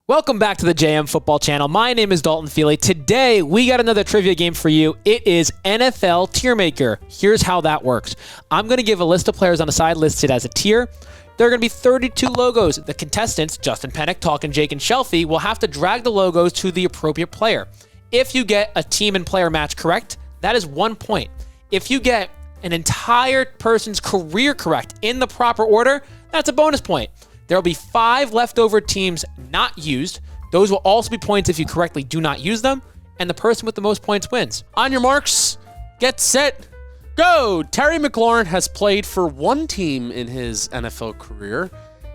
Welcome back to the JMFootball Channel. My name is Dalton Feely. Today, we got another trivia game for you. It is NFL Tiermaker. Here's how that works. I'm going to give a list of players on the side listed as a tier. There are going to be 32 logos. The contestants, Justin, Penik, Talkin, Jake, and Shelfy, will have to drag the logos to the appropriate player. If you get a team and player match correct, that is 1 point. If you get an entire person's career correct in the proper order, that's a bonus point. There will be 5 leftover teams not used. Those will also be points if you correctly do not use them, and the person with the most points wins. On your marks, get set, go! Terry McLaurin has played for one team in his NFL career,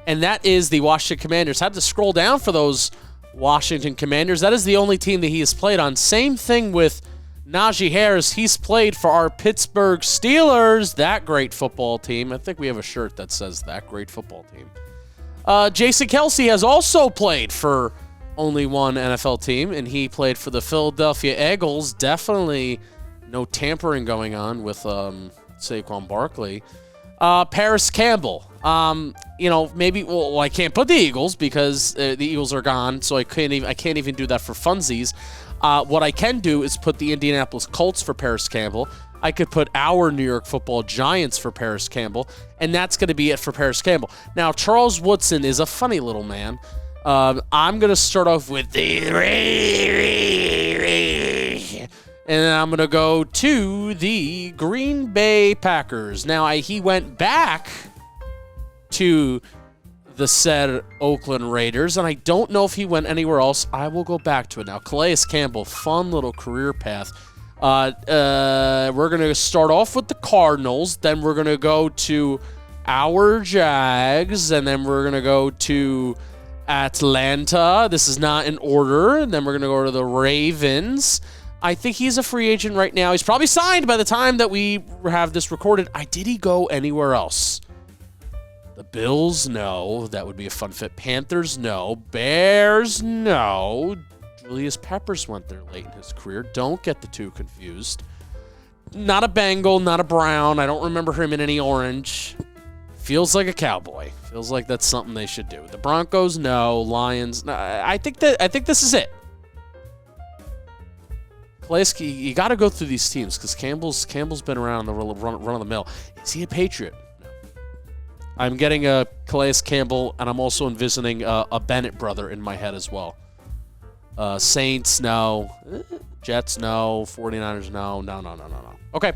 and that is the Washington Commanders. Had to scroll down for those Washington Commanders. That is the only team that he has played on. Same thing with Najee Harris. He's played for our Pittsburgh Steelers, that great football team. I think we have a shirt that says that great football team. Jason Kelsey has also played for only one NFL team, and he played for the Philadelphia Eagles. Definitely no tampering going on with Saquon Barkley. Paris Campbell. Maybe I can't put the Eagles because the Eagles are gone, so I can't even do that for funsies. What I can do is put the Indianapolis Colts for Paris Campbell. I could put our New York Football Giants for Paris Campbell, and that's going to be it for Paris Campbell. Now, Charles Woodson is a funny little man. I'm going to start off with the... And then I'm going to go to the Green Bay Packers. Now, he went back to the said Oakland Raiders, and I don't know if he went anywhere else. I will go back to it now. Calais Campbell, fun little career path. We're going to start off with the Cardinals, then we're going to go to our Jags, and then we're going to go to Atlanta. This is not in order. And then we're going to go to the Ravens. I think he's a free agent right now. He's probably signed by the time that we have this recorded. Did he go anywhere else? The Bills, no. That would be a fun fit. Panthers, no. Bears, no. Julius Peppers went there late in his career. Don't get the two confused. Not a Bengal, not a Brown. I don't remember him in any orange. Feels like a Cowboy. Feels like that's something they should do. The Broncos, no. Lions, no. I think this is it. Kalesky, you got to go through these teams because Campbell's been around the run of the mill. Is he a Patriot? No. I'm getting a Calais Campbell, and I'm also envisioning a Bennett brother in my head as well. Saints, no. Jets, no. 49ers, no. No. Okay.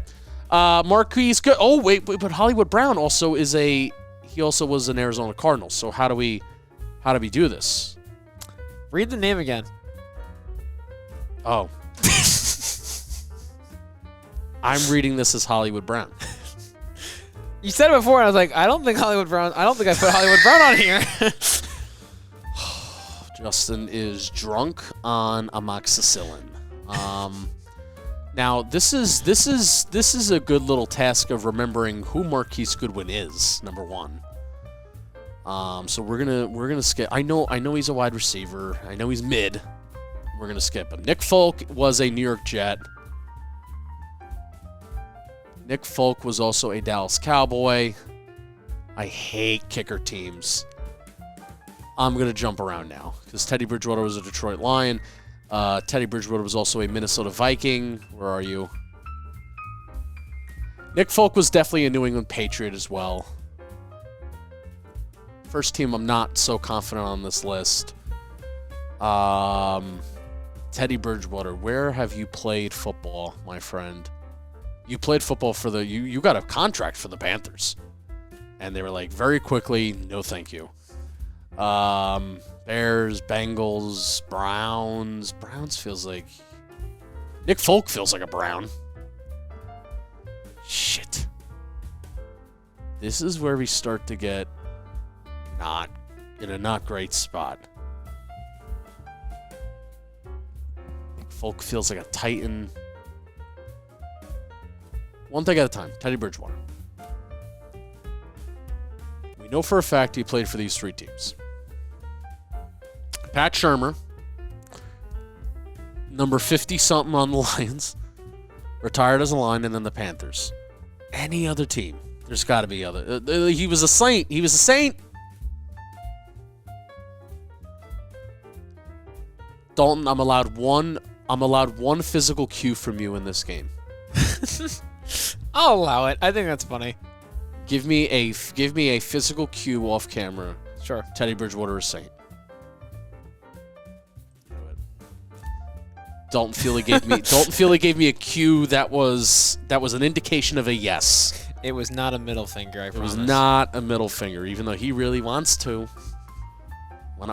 Marquise, good. Oh, wait, but Hollywood Brown also is he also was an Arizona Cardinal. So how do we do this? Read the name again. Oh. I'm reading this as Hollywood Brown. You said it before, and I was like, I don't think I put Hollywood Brown on here. Justin is drunk on amoxicillin. Now this is a good little task of remembering who Marquise Goodwin is. Number one. So we're gonna skip. I know he's a wide receiver. I know he's mid. We're gonna skip him. Nick Folk was a New York Jet. Nick Folk was also a Dallas Cowboy. I hate kicker teams. I'm going to jump around now because Teddy Bridgewater was a Detroit Lion. Teddy Bridgewater was also a Minnesota Viking. Where are you? Nick Folk was definitely a New England Patriot as well. First team I'm not so confident on this list. Teddy Bridgewater, where have you played football, my friend? You played football for you got a contract for the Panthers. And they were like, very quickly, no thank you. Bears, Bengals, Browns. Browns feels like... Nick Folk feels like a Brown. Shit. This is where we start to get not great spot. Nick Folk feels like a Titan. One thing at a time. Teddy Bridgewater. We know for a fact he played for these 3 teams. Pat Shurmur, number 50-something on the Lions, retired as a Lion, and then the Panthers. Any other team? There's got to be other. He was a Saint. Dalton, I'm allowed one physical cue from you in this game. I'll allow it. I think that's funny. Give me a physical cue off camera. Sure. Teddy Bridgewater is Saint. Dalton Feely gave me a cue that was an indication of a yes. It was not a middle finger, I promise. It was not a middle finger, even though he really wants to.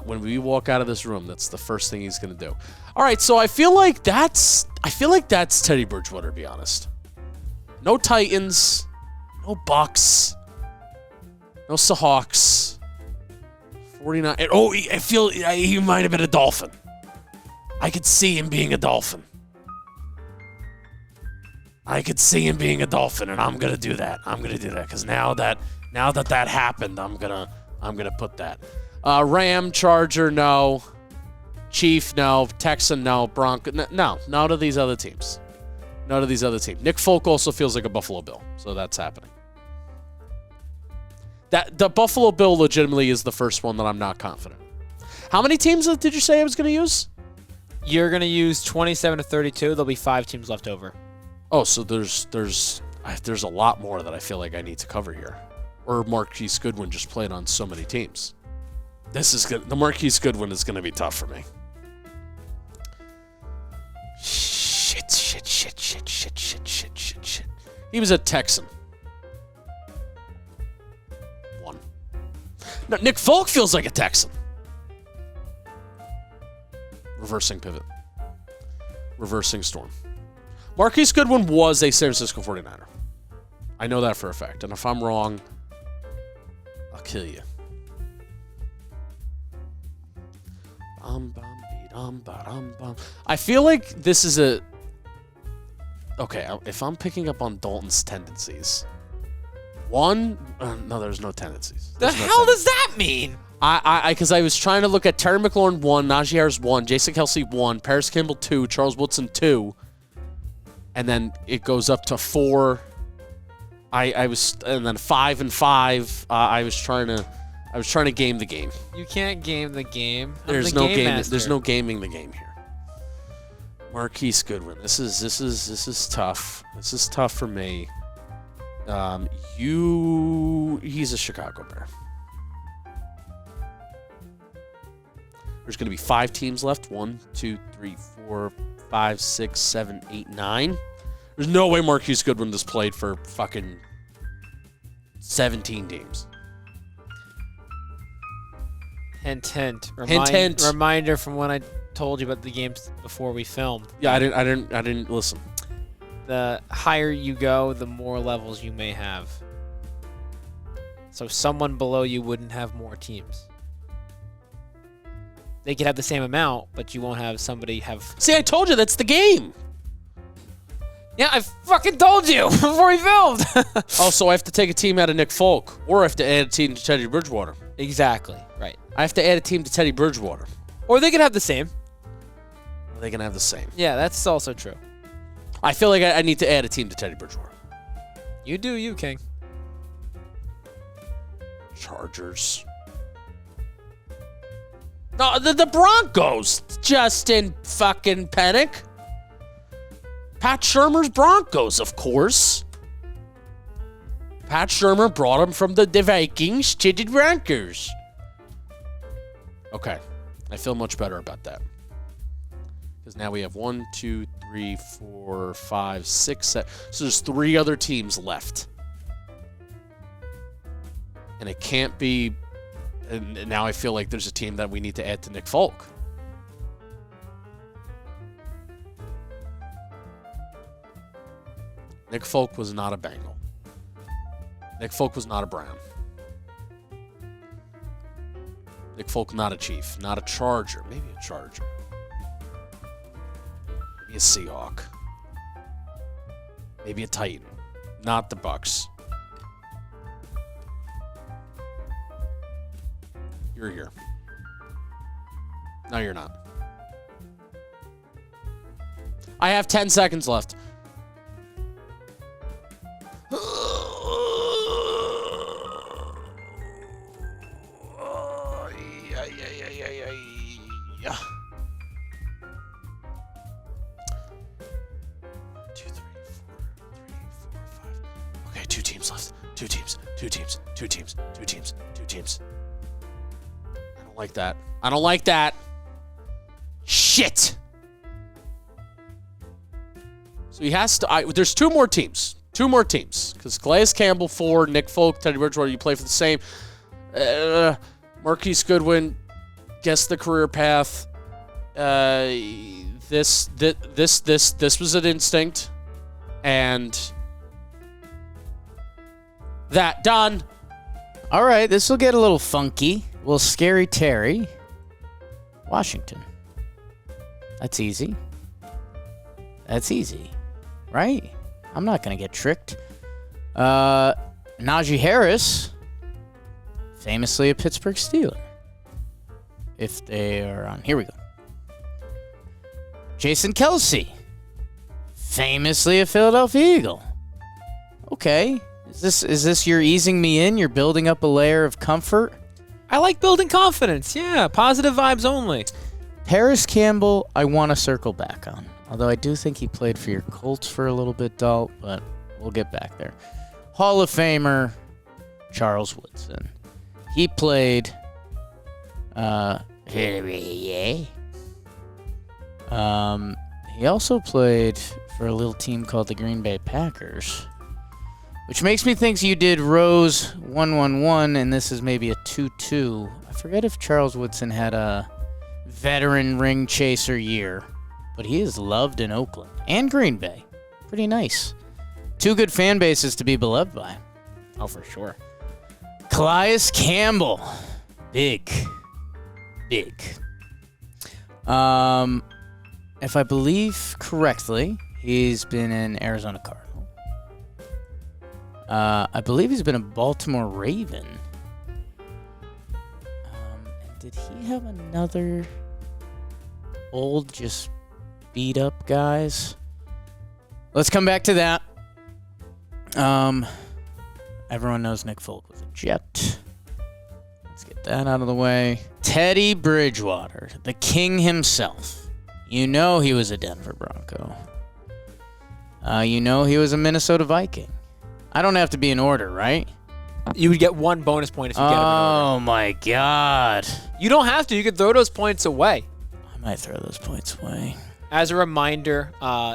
When we walk out of this room, that's the first thing he's going to do. All right, so I feel like that's Teddy Bridgewater, to be honest. No Titans, no Bucks, no Seahawks. 49. Oh, I feel he might have been a Dolphin. I could see him being a Dolphin. And I'm gonna do that. Because now that happened, I'm gonna put that. Ram, Charger, no. Chief, no. Texan, no. Bronco, no. None of these other teams. Nick Folk also feels like a Buffalo Bill, so that's happening. The Buffalo Bill legitimately is the first one that I'm not confident. How many teams did you say I was gonna use? You're going to use 27 to 32. There'll be 5 teams left over. Oh, so there's a lot more that I feel like I need to cover here. Or Marquise Goodwin just played on so many teams. This is good. The Marquise Goodwin is going to be tough for me. Shit. He was a Texan. 1. No, Nick Folk feels like a Texan. Reversing pivot. Reversing storm. Marquise Goodwin was a San Francisco 49er. I know that for a fact. And if I'm wrong, I'll kill you. I feel like this is a... Okay, if I'm picking up on Dalton's tendencies. No, there's no tendencies. The hell does that mean? Because I was trying to look at Terry McLaurin 1, Najee Harris 1, Jason Kelsey 1, Paris Campbell 2, Charles Woodson 2, and then it goes up to 4. And then 5 and 5. I was trying to game the game. You can't game the game. There's no gaming the game here. Marquise Goodwin. This is tough. This is tough for me. He's a Chicago Bear. There's going to be 5 teams left. 1, 2, 3, 4, 5, 6, 7, 8, 9. There's no way Marquise Goodwin has played for fucking 17 games. Hint. Hint. Reminder from when I told you about the games before we filmed. Yeah, I didn't listen. The higher you go, the more levels you may have. So someone below you wouldn't have more teams. They could have the same amount, but you won't have somebody have... See, I told you, that's the game. Yeah, I fucking told you before we filmed. Oh, so I have to take a team out of Nick Folk, or I have to add a team to Teddy Bridgewater. Exactly, right. I have to add a team to Teddy Bridgewater. Or they could have the same. They can have the same. Yeah, that's also true. I feel like I need to add a team to Teddy Bridgewater. You do you, King. Chargers. No, the Broncos. Justin fucking Penik. Pat Shurmur's Broncos, of course. Pat Shurmur brought him from the Vikings to the Broncos. Okay. I feel much better about that. Because now we have 1, 2, 3, 4, 5, 6, 7. So there's 3 other teams left. And it can't be... And now I feel like there's a team that we need to add to Nick Folk. Nick Folk was not a Bengal. Nick Folk was not a Brown. Nick Folk not a Chief. Not a Charger. Maybe a Charger. Maybe a Seahawk. Maybe a Titan. Not the Bucks. You're here. No, you're not. I have 10 seconds left. teams left. Two teams. I don't like that. Shit. So he has to. There's two more teams. Because Calais Campbell, 4, Nick Folk, Teddy Bridgewater, you play for the same. Marquise Goodwin, guess the career path. This was an instinct. And that done. All right, this will get a little funky. Well, Scary Terry, Washington. That's easy. Right? I'm not going to get tricked. Najee Harris, famously a Pittsburgh Steeler. If they are on. Here we go. Jason Kelsey, famously a Philadelphia Eagle. Okay. Is this you're easing me in? You're building up a layer of comfort? I like building confidence. Yeah, positive vibes only. Paris Campbell, I want to circle back on. Although I do think he played for your Colts for a little bit, Dalt, but we'll get back there. Hall of Famer Charles Woodson. He played he also played for a little team called the Green Bay Packers, which makes me think you did Rose 1-1-1, and this is maybe a 2-2. I forget if Charles Woodson had a veteran ring chaser year, but he is loved in Oakland and Green Bay. Pretty nice. Two good fan bases to be beloved by. Oh, for sure. Calais Campbell. Big. If I believe correctly, he's been an Arizona Cardinal. I believe he's been a Baltimore Raven. Did he have another old, just beat up guys? Let's come back to that. Everyone knows Nick Folk was a Jet. Let's get that out of the way. Teddy Bridgewater, the king himself. You know he was a Denver Bronco. You know he was a Minnesota Viking. I don't have to be in order, right? You would get 1 bonus point if you get him in order. Oh, my God. You don't have to. You could throw those points away. I might throw those points away. As a reminder,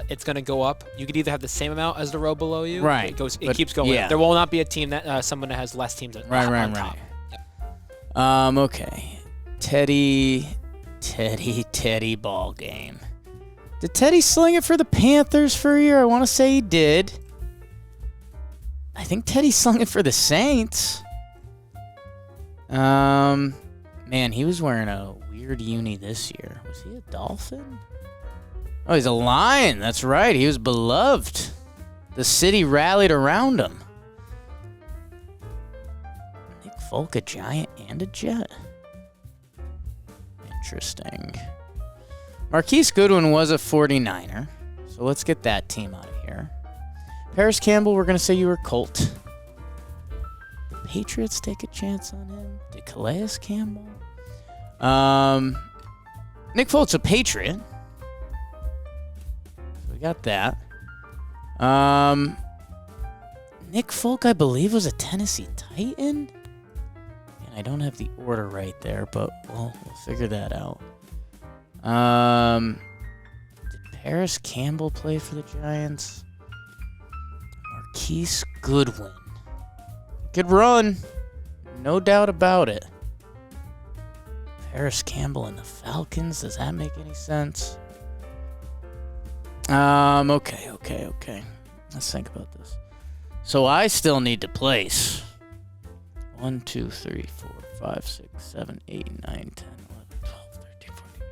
it's going to go up. You could either have the same amount as the row below you. Right. It keeps going yeah. up. There will not be a team that someone that has less teams on top. Right. Okay. Teddy ball game. Did Teddy sling it for the Panthers for a year? I want to say he did. I think Teddy slung it for the Saints. Man, he was wearing a weird uni this year. Was he a Dolphin? Oh, he's a Lion. That's right. He was beloved. The city rallied around him. Nick Folk, a Giant and a Jet. Interesting. Marquise Goodwin was a 49er, so let's get that team out of here. Paris Campbell, we're going to say you were Colt. The Patriots take a chance on him. Did Calais Campbell? Nick Folt's a Patriot. So we got that. Nick Folk, I believe, was a Tennessee Titan. And I don't have the order right there, but we'll figure that out. Did Paris Campbell play for the Giants? Marquise Goodwin. Good run. No doubt about it. Paris Campbell and the Falcons. Does that make any sense? Okay. Let's think about this. So I still need to place 1, 2, 3, 4, 5, 6, 7, 8, 9, 10, 11, 12, 13, 14,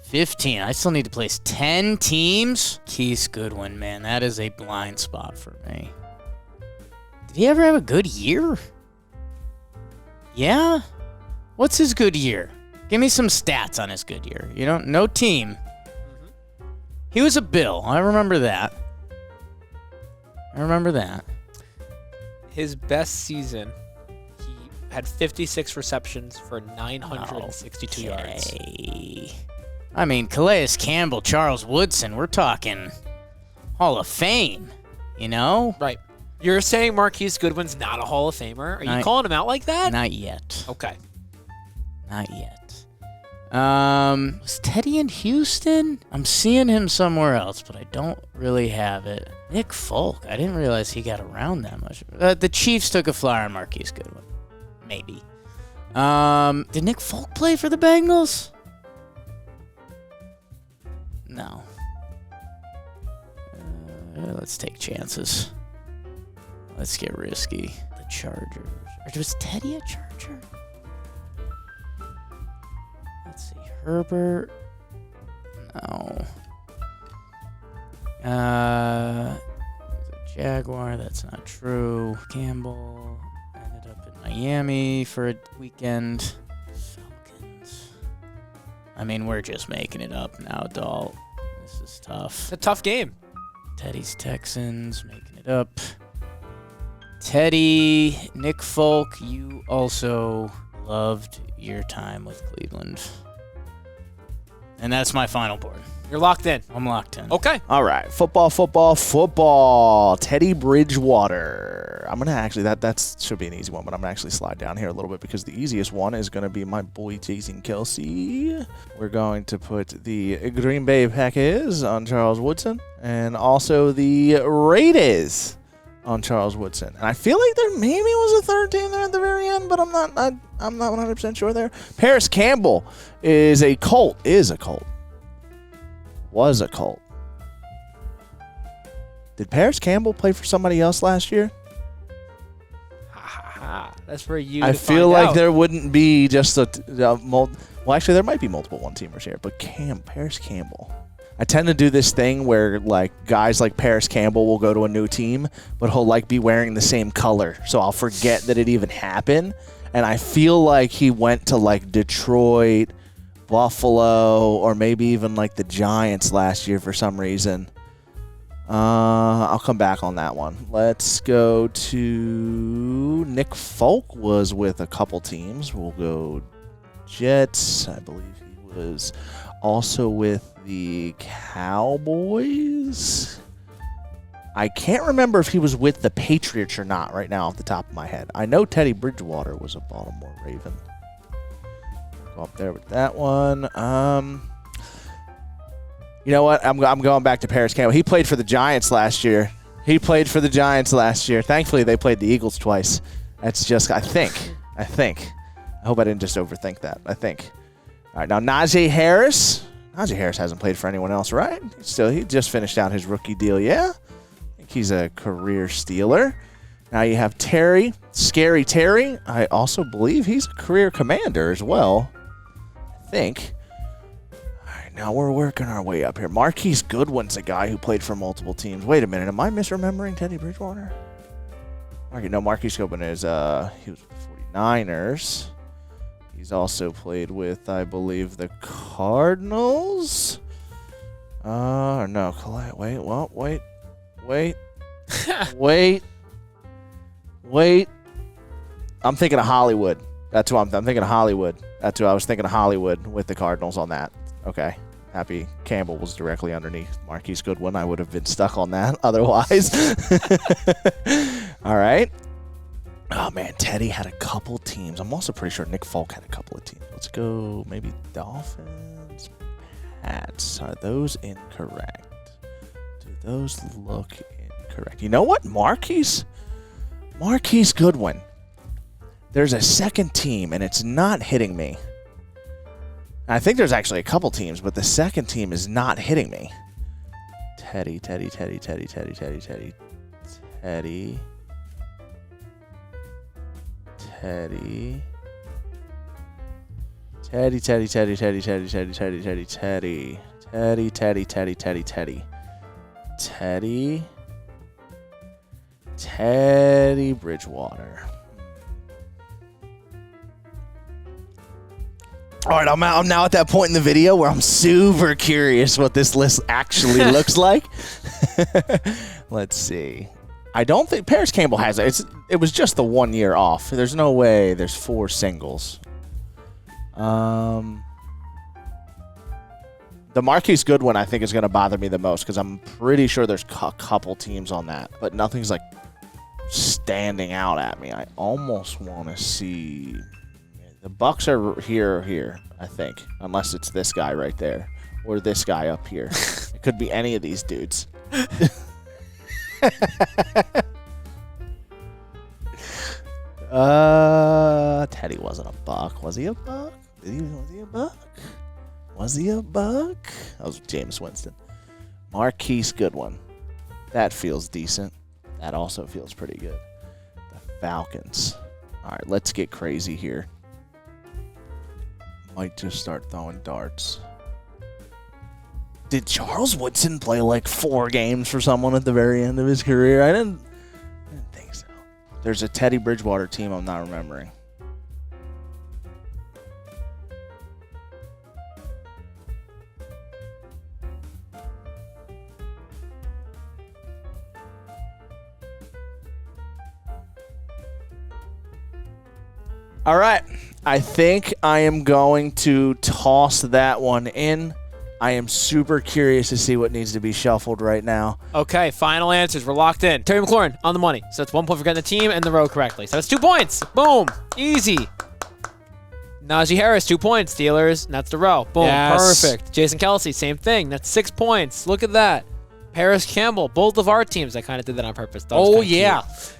15. I still need to place 10 teams. Keith Goodwin, man, that is a blind spot for me. Did he ever have a good year? Yeah? What's his good year? Give me some stats on his good year. You know, no team. He was a Bill. I remember that. His best season, he had 56 receptions for 962 yards. I mean, Calais Campbell, Charles Woodson, we're talking Hall of Fame, you know? Right. You're saying Marquise Goodwin's not a Hall of Famer? Are you calling him out like that? Not yet. Okay. Not yet. Was Teddy in Houston? I'm seeing him somewhere else, but I don't really have it. Nick Folk. I didn't realize he got around that much. The Chiefs took a flyer on Marquise Goodwin. Maybe. Did Nick Folk play for the Bengals? No. Let's take chances. Let's get risky. The Chargers. Or was Teddy a Charger? Let's see. Herbert. No. The Jaguar. That's not true. Campbell ended up in Miami for a weekend. Falcons. I mean, we're just making it up now, Dalt. This is tough. It's a tough game. Teddy's Texans, making it up. Teddy, Nick Folk, you also loved your time with Cleveland. And that's my final board. You're locked in. I'm locked in. Okay. All right. Football. Teddy Bridgewater. I'm going to actually, that should be an easy one, but I'm going to actually slide down here a little bit because the easiest one is going to be my boy Jason Kelsey. We're going to put the Green Bay Packers on Charles Woodson and also the Raiders on Charles Woodson. And I feel like there maybe was a third team there at the very end, but I'm not 100% sure there. Paris Campbell is a Colt. Was a Colt. Did Paris Campbell play for somebody else last year? That's for you. I to feel find like out. there wouldn't be just well, actually, there might be multiple one-teamers here, but Paris Campbell. I tend to do this thing where like guys like Paris Campbell will go to a new team, but he'll like be wearing the same color, so I'll forget that it even happened. And I feel like he went to like Detroit, Buffalo, or maybe even like the Giants last year for some reason. I'll come back on that one. Let's go to Nick Folk was with a couple teams. We'll go Jets. I believe he was also with the Cowboys. I can't remember if he was with the Patriots or not right now off the top of my head. I know Teddy Bridgewater was a Baltimore Raven. Go up there with that one. You know what? I'm going back to Paris Campbell. He played for the Giants last year. Thankfully, they played the Eagles twice. That's just, I think. I hope I didn't just overthink that. I think. All right, now Najee Harris. Najee Harris hasn't played for anyone else, right? He just finished out his rookie deal, yeah? I think he's a career Steeler. Now you have Terry, Scary Terry. I also believe he's a career Commander as well. I think. Now we're working our way up here. Marquise Goodwin's a guy who played for multiple teams. Wait a minute, am I misremembering Teddy Bridgewater? No, Marquise Goodwin is he was with the 49ers. He's also played with, I believe, the Cardinals. No, wait. I'm thinking of Hollywood. That's who I'm thinking of Hollywood. That's who I was thinking of Hollywood with the Cardinals on that. Okay. Happy Campbell was directly underneath Marquise Goodwin. I would have been stuck on that otherwise. All right. Oh, man. Teddy had a couple teams. I'm also pretty sure Nick Folk had a couple of teams. Let's go maybe Dolphins, Pats. Are those incorrect? Do those look incorrect? You know what? Marquise Goodwin. There's a second team, and it's not hitting me. I think there's actually a couple teams, but the second team is not hitting me. Teddy. Teddy Bridgewater. All right, I'm now at that point in the video where I'm super curious what this list actually looks like. Let's see. I don't think Paris Campbell has it. It was just the 1 year off. There's no way there's 4 singles. The Marquise Goodwin, I think, is going to bother me the most because I'm pretty sure there's a couple teams on that, but nothing's like standing out at me. I almost want to see the Bucks are here, I think, unless it's this guy right there or this guy up here. It could be any of these dudes. Teddy wasn't a Buck. Was he a Buck? Was he a Buck? Was he a Buck? That was James Winston. Marquise Goodwin. That feels decent. That also feels pretty good. The Falcons. All right, let's get crazy here. Might just start throwing darts. Did Charles Woodson play like 4 games for someone at the very end of his career? I didn't think so. There's a Teddy Bridgewater team I'm not remembering. All right. I think I am going to toss that one in. I am super curious to see what needs to be shuffled right now. Okay, final answers. We're locked in. Terry McLaurin on the money. So that's 1 point for getting the team and the row correctly. So that's 2 points. Boom. Easy. Najee Harris, 2 points. Steelers, and that's the row. Boom. Yes. Perfect. Jason Kelsey, same thing. That's 6 points. Look at that. Paris Campbell, both of our teams. I kind of did that on purpose. That was Oh, kinda yeah. cute.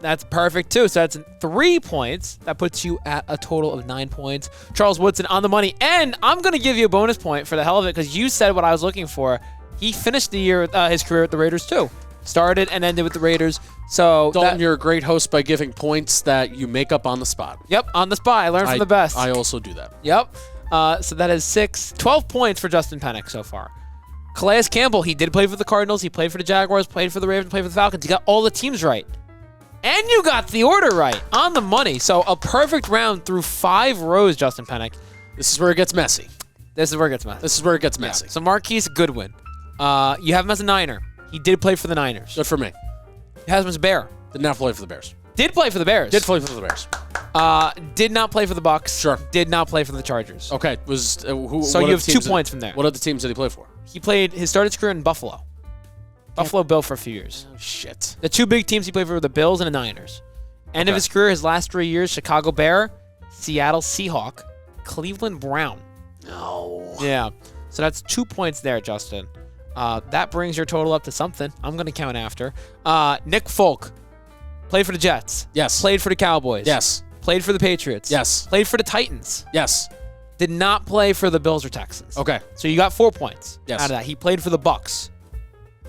That's perfect, too. So that's 3 points. That puts you at a total of 9 points. Charles Woodson on the money. And I'm going to give you a bonus point for the hell of it because you said what I was looking for. He finished the year, his career with the Raiders, too. Started and ended with the Raiders. So Dalton, you're a great host by giving points that you make up on the spot. Yep, on the spot. I learned from the best. I also do that. Yep. So that is 12 points for Justin Penik so far. Calais Campbell, he did play for the Cardinals. He played for the Jaguars, played for the Ravens, played for the Falcons. He got all the teams right. And you got the order right on the money. So a perfect round through 5 rows, Justin Penik. This is where it gets messy. This is where it gets messy. This is where it gets messy. Yeah. So Marquise Goodwin. You have him as a Niner. He did play for the Niners. Good for me. You have him as a Bear. Did not play for the Bears. Did play for the Bears. Did play for the Bears. Did not play for the Bucks. Sure. Did not play for the Chargers. Okay. Was who? So you have 2 points from there. What other teams did he play for? He played his started his career in Buffalo. Buffalo Bill for a few years. Oh, shit. The 2 big teams he played for were the Bills and the Niners. End of his career, his last 3 years, Chicago Bear, Seattle Seahawk, Cleveland Brown. No. Yeah. So that's 2 points there, Justin. That brings your total up to something. I'm going to count after. Nick Folk played for the Jets. Yes. Played for the Cowboys. Yes. Played for the Patriots. Yes. Played for the Titans. Yes. Did not play for the Bills or Texans. Okay. So you got 4 points Yes. out of that. He played for the Bucks.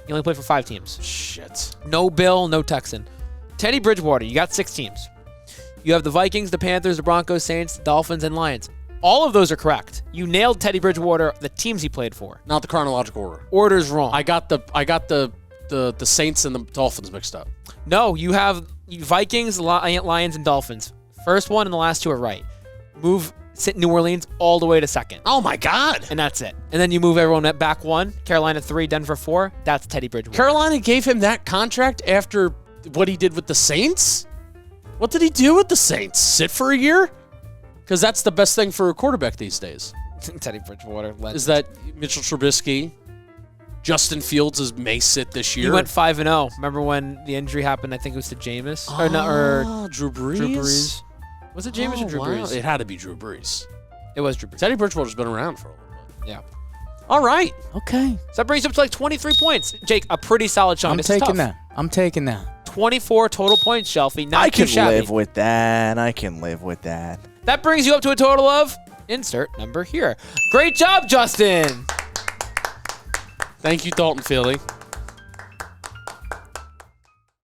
He only played for 5 teams. Shit. No Bill, no Texan. Teddy Bridgewater, you got 6 teams. You have the Vikings, the Panthers, the Broncos, Saints, the Dolphins, and Lions. All of those are correct. You nailed Teddy Bridgewater, the teams he played for. Not the chronological order. Order's wrong. I got the Saints and the Dolphins mixed up. No, you have Vikings, Lions, and Dolphins. First one and the last 2 are right. Sit New Orleans all the way to 2nd. Oh my God. And that's it. And then you move everyone back 1. Carolina 3, Denver 4. That's Teddy Bridgewater. Carolina gave him that contract after what he did with the Saints? What did he do with the Saints? Sit for a year? Because that's the best thing for a quarterback these days. Teddy Bridgewater. Legend. Is that Mitchell Trubisky, Justin Fields may sit this year. He went 5-0. Remember when the injury happened? I think it was to Jameis. Drew Brees? Drew Brees. Was it Jameis or Drew Brees? It had to be Drew Brees. It was Drew Brees. Teddy Bridgewater's been around for a little bit. Yeah. All right. Okay. So that brings you up to like 23 points. Jake, a pretty solid showing. I'm taking that. I'm taking that. 24 total points, Shelfy. Not I too can shabby. live with that. I can live with that. That brings you up to a total of insert number here. Great job, Justin. Thank you, Dalton Feely.